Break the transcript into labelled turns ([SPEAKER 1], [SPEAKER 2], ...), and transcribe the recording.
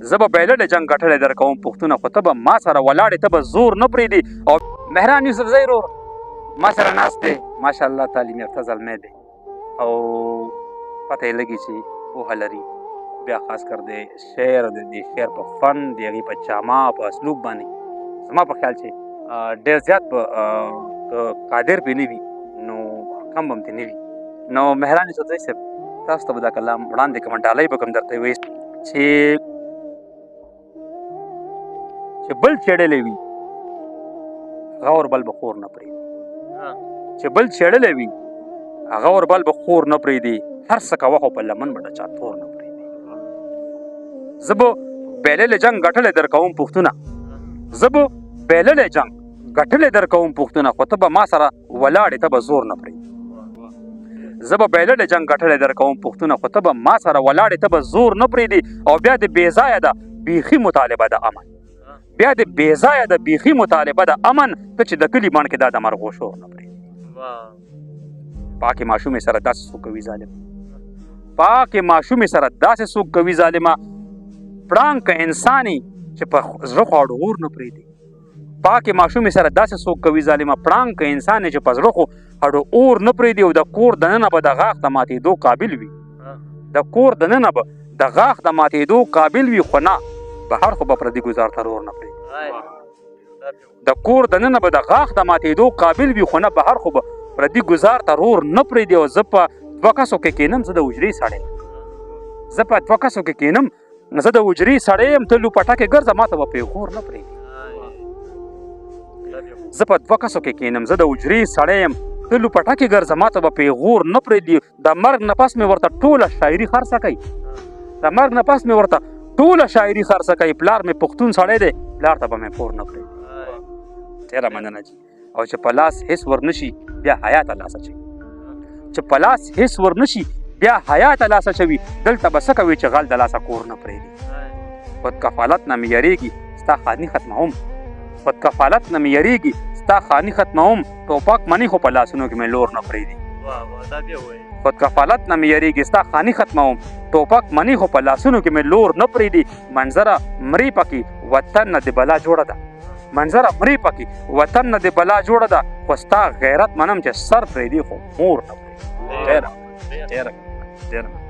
[SPEAKER 1] زه به بیللې جنګ ګټلی در کوم پوښتنه خو ته به ما سره ولاړې ته به زور نه پرېږدي او مهران یوسفزی ورور ما سره ناست دی ماشاءالله تعلیم یافته زلمی دی او پته یې لګي چې پوهه لري بیا خاص کر د شعر د شعر په فن د هغې په جامه په اسلوب باندې زما په خیال چې ډېر زیات به قادر پرې نه وي نو کم به هم ترې نه وي نو مهران یوسفزی صاحب تاسو ته به دا کلام وړاندې کوم ډالۍ به کوم درته ویست چې بل چېړلی وي هغه ور بل به خور نه پرېږدي چې بل چېړلی وي هغه ور بل به خور نه پرېږدي هر څه کوه خو په لمن به د چا تور نه پرېږدي زه به بیللی جنګ ګټلی در کوم پوښتنه زه به بیللی جنګ ګټلی در کوم پوښتنه خو ته به ما سره ولاړې ته به زور نه پرېږدي زه به بیللی جنګ ګټلی در کوم پوښتنه خو ته به ما سره ولاړې ته به زور نه پرېږدي او بیا د بېځایه ده بیخي مطالبه د امن بیا د بېځایه د بیخي مطالبه د امن ته چې د کلي بڼ کې دا د مرغو شور نه پرېږدي پاکې ماشومې سره داسې څوک کوي ظالم پاکې ماشومې سره داسې څوک کوي ظالمه پړانګ که انساني چې په زړه خو اډغور نه پرېږدي پاکې ماشومې سره داسې څوک کوي ظالمه پړانګ که انساني چې په زړه خو اډو اور نه پرېږدي او د کور دننه به د غاښ د ماتېدو قابل وي د کور دننه به د غاښ د ماتېدو قابل وي خو نه بهر خو به پردي ګزار ته رور نه پرېږدي د کور دننه به د غاښ د ماتېدو قابل وي خو نه بهر خو به پردي ګزار ته رور نه پرېږدي او زه په 2 کسو کې کښېنم زه د حجرې سړی زه په 2 کسو کې کښېنم زه د حجرې سړی یم ته لوپټه کې ګرځه ما ته به پیغور نه پرېږدي زه په 2 کسو کې کښېنم زه د حجرې سړی یم ته لوپټه کې ګرځه ما ته به پیغور نه پرېږدي د مرګ نه پس مې ورته ټوله شاعري خرڅه کوي د مرګ نه پس مې ورته ټوله شاعري خرڅه کوي پلار مې پښتون سړی دی پلار ته به مې پور نه پرېږدي ډېره مننه جي او چې په لاس هېڅ ورنشي بیا حیا ته لاس اچوي چې په لاس هېڅ ورنشي بیا حیا ته لاس اچوي دلته به څه کوي چې غل د لاسه کور نه پرېږدي خود کفالت نه مې یریږي ستا خاني ختموم خود کفالت نه مې یریږي ستا خاني ختموم ټوپک مني خو په لاسونو کې مې لور نه پرېږدي خود کفالت نه مې یریږي ستا خاني ختموم ټوپک مني خو په لاسونو کې مې لور نه پرېږدي منظره مري پکې وطن نه د بلا جوړه ده منظره مري پکې وطن نه د بلا جوړه ده خو ستا غیرت منم چې سر پرېږدي خو مور نه پرېږدي ډېره